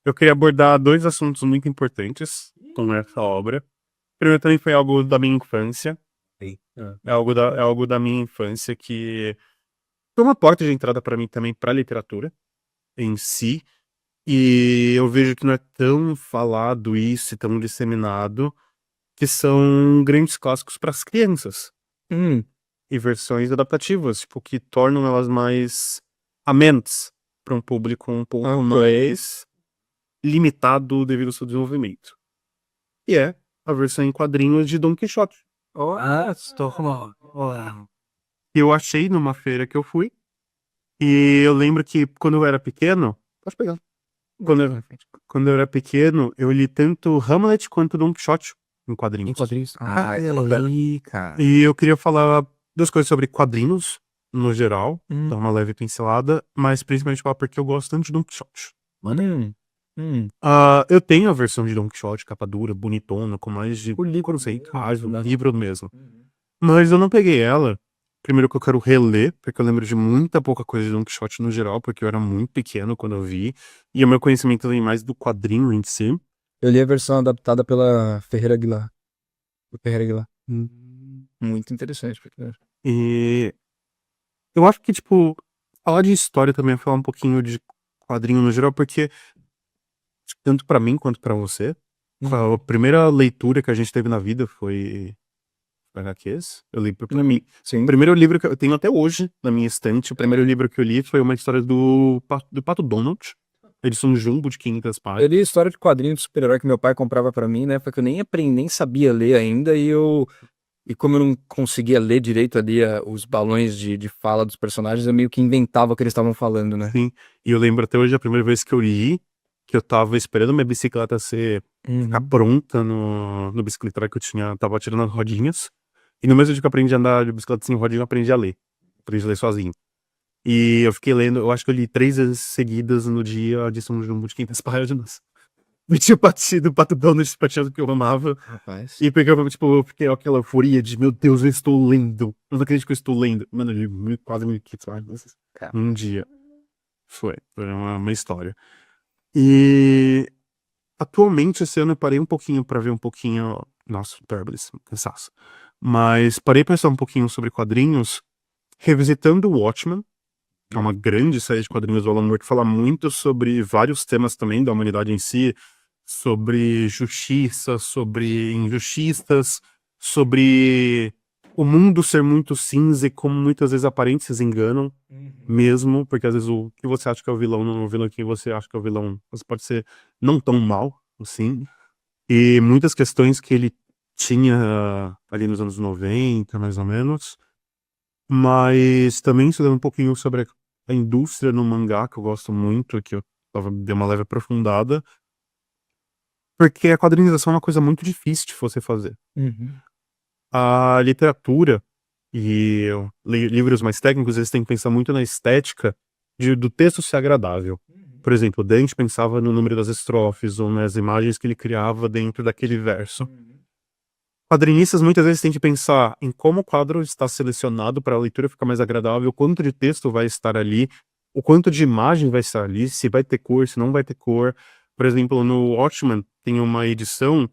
Eu queria abordar dois assuntos muito importantes com essa obra. Primeiro também foi algo da minha infância. É algo da minha infância que foi uma porta de entrada para mim também para a literatura em si. E eu vejo que não é tão falado isso e tão disseminado, que são grandes clássicos para as crianças. E versões adaptativas, tipo, que tornam elas mais amenas para um público um pouco mais limitado devido ao seu desenvolvimento. E é a versão em quadrinhos de Don Quixote. Que eu achei numa feira que eu fui. E eu lembro que quando eu era pequeno. Pode pegar. Quando eu era pequeno, eu li tanto Hamlet quanto Don Quixote em quadrinhos. Eu li, cara. E eu queria falar duas coisas sobre quadrinhos, no geral, dar uma leve pincelada, mas principalmente falar porque eu gosto tanto de Don Quixote. Eu tenho a versão de Don Quixote, capa dura, bonitona, com mais de livro mesmo. Mas eu não peguei ela. Primeiro que eu quero reler, porque eu lembro de muita pouca coisa de Don Quixote no geral, porque eu era muito pequeno quando eu vi. E o meu conhecimento vem mais do quadrinho em si. Eu li a versão adaptada pela Ferreira Aguilar. Do Ferreira Aguilar. Muito interessante. E eu acho que, tipo, falar de história também é falar um pouquinho de quadrinho no geral, porque tanto pra mim quanto pra você, a primeira leitura que a gente teve na vida foi HQs. Eu li pra mim. Sim. O primeiro livro que eu tenho até hoje na minha estante, o primeiro livro que eu li foi uma história do Pato Donald, edição Jumbo de 500 Eu páginas. li história de quadrinho de super-herói que meu pai comprava pra mim, né? Porque eu nem aprendi, nem sabia ler ainda. E como eu não conseguia ler direito ali os balões de fala dos personagens, eu meio que inventava o que eles estavam falando, né? Sim. E eu lembro até hoje a primeira vez que eu li, que eu tava esperando minha bicicleta ficar pronta no bicicletário que tava tirando as rodinhas. E no mesmo dia que eu aprendi a andar de bicicleta sem rodinha, eu aprendi a ler. Aprendi a ler sozinho. E eu fiquei lendo, eu acho que eu li 3 vezes seguidas no dia de São João de 500 páginas. Me tinha partido o Pato Donald patinando que eu amava. Rapaz. E porque eu fiquei aquela euforia de, meu Deus, eu estou lendo. Eu não acredito que eu estou lendo. Mano, eu li quase 1.500 páginas. Um dia. Foi uma história. E atualmente, esse ano eu parei um pouquinho pra ver um pouquinho. Nossa, Pérgoles, cansaço. Mas parei pra pensar um pouquinho sobre quadrinhos, revisitando o Watchmen, que é uma grande série de quadrinhos do Alan Moore, que fala muito sobre vários temas também da humanidade em si, sobre justiça, sobre injustiças, sobre o mundo ser muito cinza e como muitas vezes aparências enganam, mesmo, porque às vezes o que você acha que é o vilão não é o vilão que você acha que é o vilão, você pode ser não tão mal, assim. E muitas questões que ele tinha ali nos anos 90, mais ou menos, mas também estudando um pouquinho sobre a indústria no mangá, que eu gosto muito, que eu dei uma leve aprofundada, porque a quadrinização é uma coisa muito difícil de você fazer. A literatura e livros mais técnicos, eles têm que pensar muito na estética do texto ser agradável. Por exemplo, Dante pensava no número das estrofes ou nas imagens que ele criava dentro daquele verso. Quadrinistas muitas vezes têm que pensar em como o quadro está selecionado para a leitura ficar mais agradável, o quanto de texto vai estar ali, o quanto de imagem vai estar ali, se vai ter cor, se não vai ter cor. Por exemplo, no Watchmen tem uma edição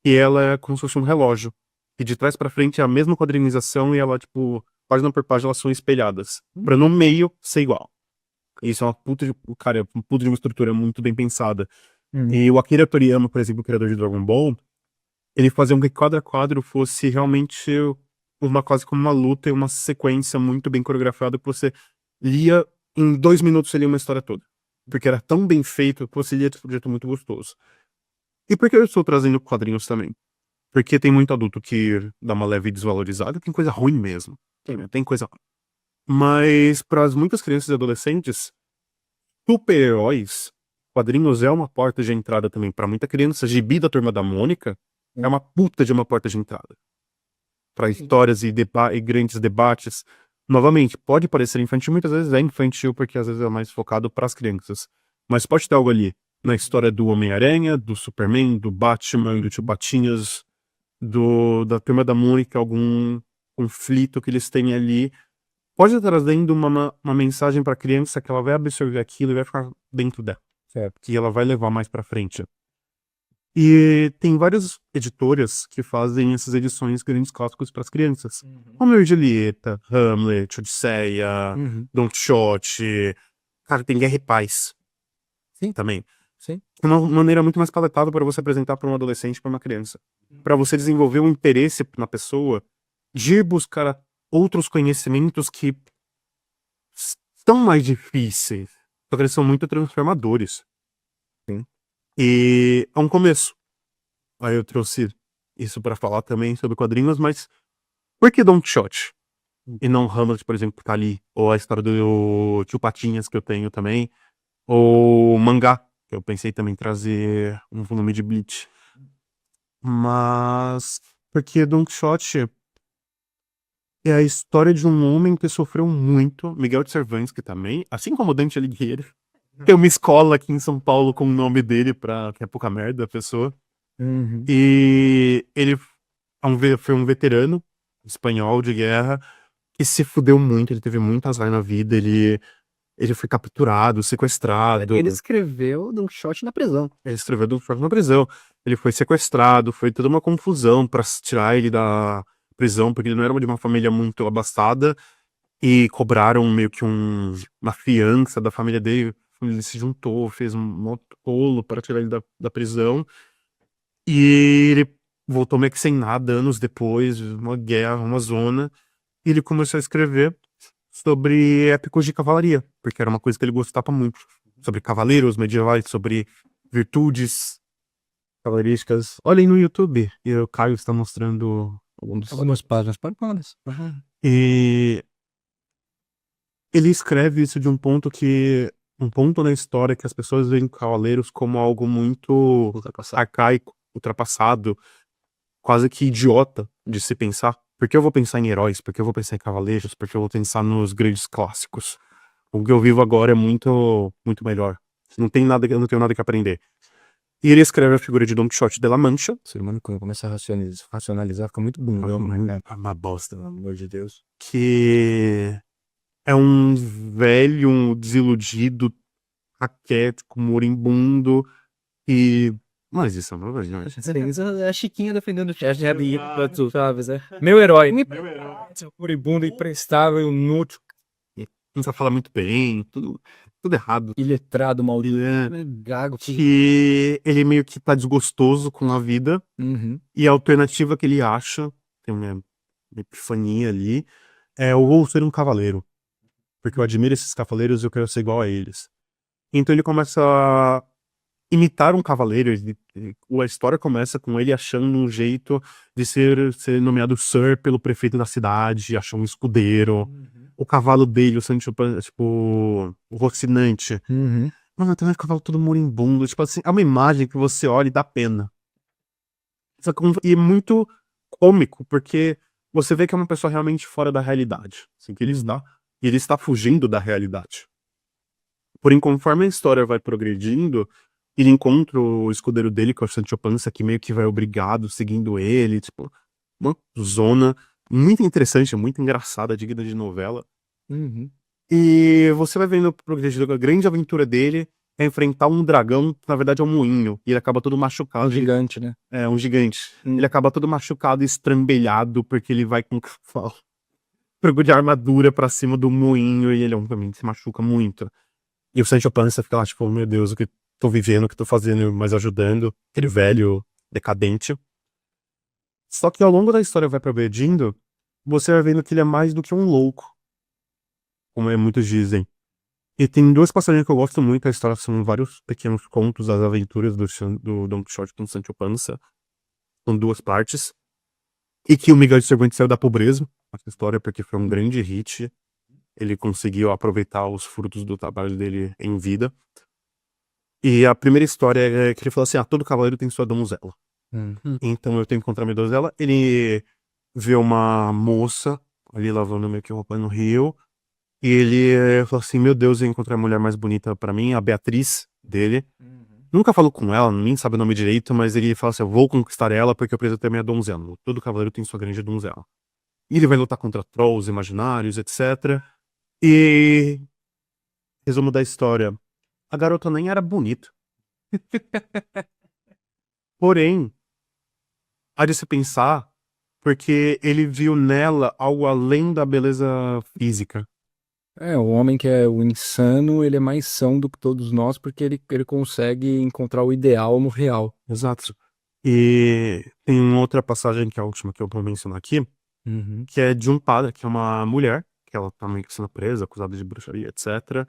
que ela é como se fosse um relógio. E de trás pra frente é a mesma quadrinização e ela, tipo, página por página, elas são espelhadas. Pra no meio ser igual. Isso é uma puta de, cara, é uma puta de uma estrutura muito bem pensada. E o Akira Toriyama, por exemplo, o criador de Dragon Ball, ele fazia com que cada quadro fosse realmente uma quase como uma luta e uma sequência muito bem coreografada que você lia em 2 minutos, você lia uma história toda. Porque era tão bem feito que você lia de um jeito muito gostoso. E por que eu estou trazendo quadrinhos também? Porque tem muito adulto que dá uma leve desvalorizada, tem coisa ruim mesmo. Tem coisa ruim. Mas para muitas crianças e adolescentes, super-heróis, quadrinhos é uma porta de entrada também para muita criança. Gibi da Turma da Mônica é uma puta de uma porta de entrada para histórias e grandes debates. Novamente, pode parecer infantil, muitas vezes é infantil porque às vezes é mais focado para as crianças. Mas pode ter algo ali na história do Homem-Aranha, do Superman, do Batman, do Tio Patinhas, da Turma da Mônica, algum conflito que eles têm ali. Pode estar trazendo uma mensagem para a criança que ela vai absorver aquilo e vai ficar dentro dela. Certo. que ela vai levar mais pra frente. E tem várias editoras que fazem essas edições grandes clássicos para as crianças. Romeu e Julieta, Hamlet, Odisseia, Uhum. Don Quixote. Cara, tem Guerra e Paz. Sim. Também. Sim. É uma maneira muito mais palatável para você apresentar para um adolescente, para uma criança. Para você desenvolver um interesse na pessoa de buscar outros conhecimentos que são mais difíceis. Só que eles são muito transformadores. Sim. E é um começo. Aí eu trouxe isso pra falar também sobre quadrinhos, mas por que Don Quixote? E não Hamlet, por exemplo, que tá ali. Ou a história do Tio Patinhas, que eu tenho também. Ou mangá, que eu pensei também em trazer um volume de Bleach. Mas porque Don Quixote é a história de um homem que sofreu muito, Miguel de Cervantes, que também, assim como Dante Alighieri, tem uma escola aqui em São Paulo com o nome dele, que é pouca merda a pessoa. Uhum. E ele foi um veterano espanhol de guerra que se fudeu muito, ele teve muita azar na vida, ele foi capturado, sequestrado. Ele escreveu Don Quixote na prisão. Ele escreveu Don Quixote na prisão. Ele foi sequestrado, foi toda uma confusão pra tirar ele da prisão, porque ele não era de uma família muito abastada, e cobraram meio que uma fiança da família dele. Ele se juntou, fez um mó rolo para tirar ele da prisão. E ele voltou meio que sem nada, anos depois, uma guerra, uma zona. E ele começou a escrever sobre épicos de cavalaria, porque era uma coisa que ele gostava muito. Sobre cavaleiros medievais, sobre virtudes cavaleirísticas. Olhem no YouTube, e o Caio está mostrando Algumas páginas parpadas. E ele escreve isso de um ponto na história que as pessoas veem cavaleiros como algo muito arcaico, ultrapassado, quase que idiota de se pensar. Por que eu vou pensar em heróis? Por que eu vou pensar em cavaleiros? Por que eu vou pensar nos grandes clássicos? O que eu vivo agora é muito, muito melhor. Não tem nada, eu não tenho nada que aprender. E ele escreve a figura de Don Quixote de La Mancha. O ser humano, quando começa a racionalizar, fica muito bundão, né? É uma bosta, Pelo amor de Deus. que é um velho, um desiludido, raquético, moribundo e... Mas isso é uma verdade. A Chiquinha defendendo o Chaves, é. Meu herói. Seu moribundo, imprestável, inútil. Não sabe falar muito bem, tudo errado. Iletrado, maldito. Ele Gago. que ele meio que tá desgostoso com a vida, Uhum. e a alternativa que ele acha, tem uma epifania ali, é eu vou ser um cavaleiro. Porque eu admiro esses cavaleiros e eu quero ser igual a eles. Então ele começa a imitar um cavaleiro. A história começa com ele achando um jeito de ser nomeado Sir pelo prefeito da cidade, achar um escudeiro. O cavalo dele, o Sancho Panza, tipo, o Rocinante. Uhum. Mano, tem um cavalo todo moribundo. Tipo assim, é uma imagem que você olha e dá pena. Só que e é muito cômico, porque você vê que é uma pessoa realmente fora da realidade. Assim, que ele está fugindo da realidade. Porém, conforme a história vai progredindo, ele encontra o escudeiro dele, que é o Sancho Panza, que meio que vai obrigado, seguindo ele, tipo, uma zona muito interessante, muito engraçada, digna de novela. Uhum. E você vai vendo progredindo a grande aventura dele é enfrentar um dragão, que na verdade é um moinho, e ele acaba todo machucado. Um gigante, né? É, um gigante. Ele acaba todo machucado e estrambelhado, porque ele vai com um cavalo de armadura pra cima do moinho, e ele obviamente se machuca muito. E o Sancho Panza fica lá, tipo, meu Deus, o que tô vivendo, o que tô fazendo, mas ajudando. Aquele velho decadente. Só que ao longo da história vai progredindo, você vai vendo que ele é mais do que um louco. Como muitos dizem. E tem duas passagens que eu gosto muito, a história são vários pequenos contos das aventuras do Don Quixote com Sancho Panza. São duas partes. E que o Miguel de Cervantes saiu da pobreza, essa história, porque foi um grande hit. Ele conseguiu aproveitar os frutos do trabalho dele em vida. E a primeira história é que ele falou assim, todo cavaleiro tem sua donzela. Então eu tenho que encontrar minha donzela. Ele vê uma moça ali lavando meio que roupa no rio. E ele falou assim, meu Deus, eu encontrei a mulher mais bonita pra mim, a Beatriz dele. Nunca falou com ela, nem sabe o nome direito, mas ele fala assim, eu vou conquistar ela porque eu preciso ter minha donzela. Todo cavaleiro tem sua grande donzela. E ele vai lutar contra trolls imaginários, etc. E... resumo da história. A garota nem era bonita. Porém, há de se pensar, porque ele viu nela algo além da beleza física. O homem que é o insano, ele é mais são do que todos nós, porque ele consegue encontrar o ideal no real. Exato. E tem uma outra passagem, que é a última que eu vou mencionar aqui, que é de um padre, que é uma mulher, que ela tá meio que sendo presa, acusada de bruxaria, etc.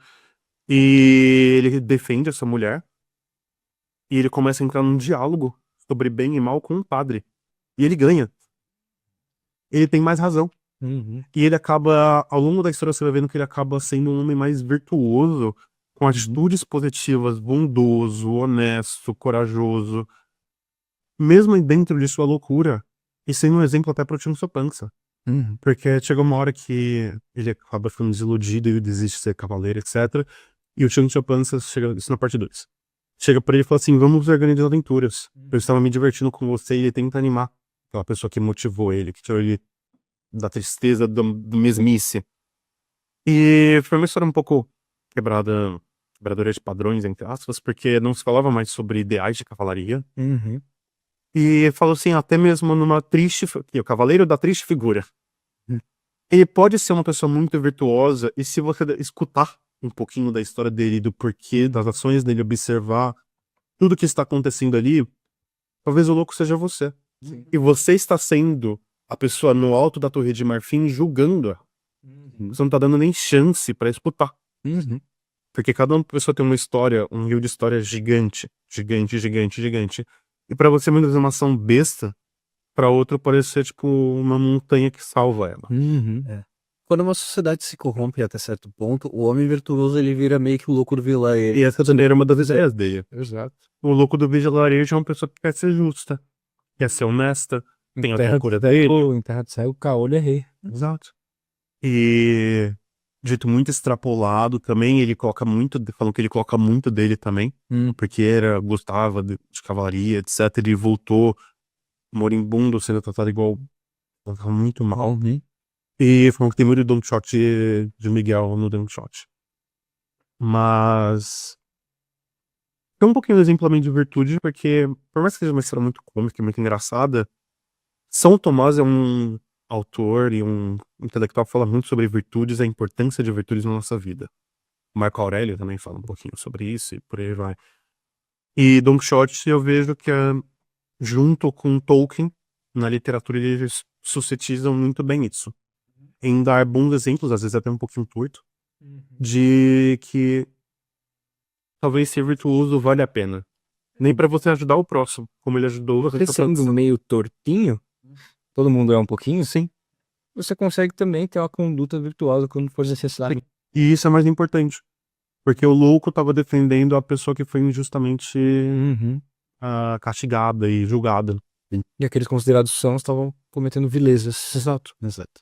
E ele defende essa mulher, e ele começa a entrar num diálogo sobre bem e mal com um padre. E ele ganha. Ele tem mais razão. E ele acaba, ao longo da história, você vai vendo que ele acaba sendo um homem mais virtuoso, com atitudes positivas, bondoso, honesto, corajoso, mesmo dentro de sua loucura, e sendo um exemplo até pro Tio Sopança. Porque chega uma hora que ele acaba ficando desiludido e desiste de ser cavaleiro, etc. E o Tio Sopança chega, isso na parte 2. Chega pra ele e fala assim: vamos organizar aventuras. Eu estava me divertindo com você, e ele tenta animar aquela pessoa que motivou ele, que tirou ele da tristeza, do mesmice. E foi uma história um pouco quebradora de padrões, entre aspas, porque não se falava mais sobre ideais de cavalaria. E falou assim, até mesmo numa triste, o cavaleiro da triste figura. Ele pode ser uma pessoa muito virtuosa, e se você escutar um pouquinho da história dele, do porquê, das ações dele, observar tudo que está acontecendo ali, talvez o louco seja você. E você está sendo a pessoa no alto da Torre de Marfim julgando-a. Você não tá dando nem chance pra escutar. Porque cada uma pessoa tem uma história, um rio de história gigante. Gigante, gigante, gigante. E pra você muitas vezes é uma ação besta, pra outro pode ser tipo uma montanha que salva ela. Quando uma sociedade se corrompe até certo ponto, o homem virtuoso ele vira meio que o louco do vilarejo. E essa também era uma das ideias dele. Exato. O louco do vilarejo é uma pessoa que quer ser justa, quer ser honesta, tem a loucura dele. Em Terra de Cego, o caolho é rei. Exato. E dito muito extrapolado também, ele coloca muito, falam que ele coloca muito dele também, porque gostava de cavalaria, etc. Ele voltou moribundo, sendo tratado igual, tratado muito mal. E falam que tem muito Don Quixote de Miguel no Don Quixote. Mas tem um pouquinho de exemplo de virtude, porque por mais que seja uma história muito cômica e muito engraçada, São Tomás é um autor e um intelectual que fala muito sobre virtudes, a importância de virtudes na nossa vida. Marco Aurélio também fala um pouquinho sobre isso e por aí vai. E Don Quixote eu vejo que junto com Tolkien, na literatura eles suscetizam muito bem isso. Em dar bons exemplos, às vezes até um pouquinho torto, de que talvez ser virtuoso vale a pena. Nem pra você ajudar o próximo, como ele ajudou Você sendo meio tortinho, todo mundo é um pouquinho, sim. Você consegue também ter uma conduta virtuosa quando for necessário. E isso é mais importante. Porque o louco tava defendendo a pessoa que foi injustamente castigada e julgada. E aqueles considerados sãos estavam cometendo vilezas. Exato. Exato.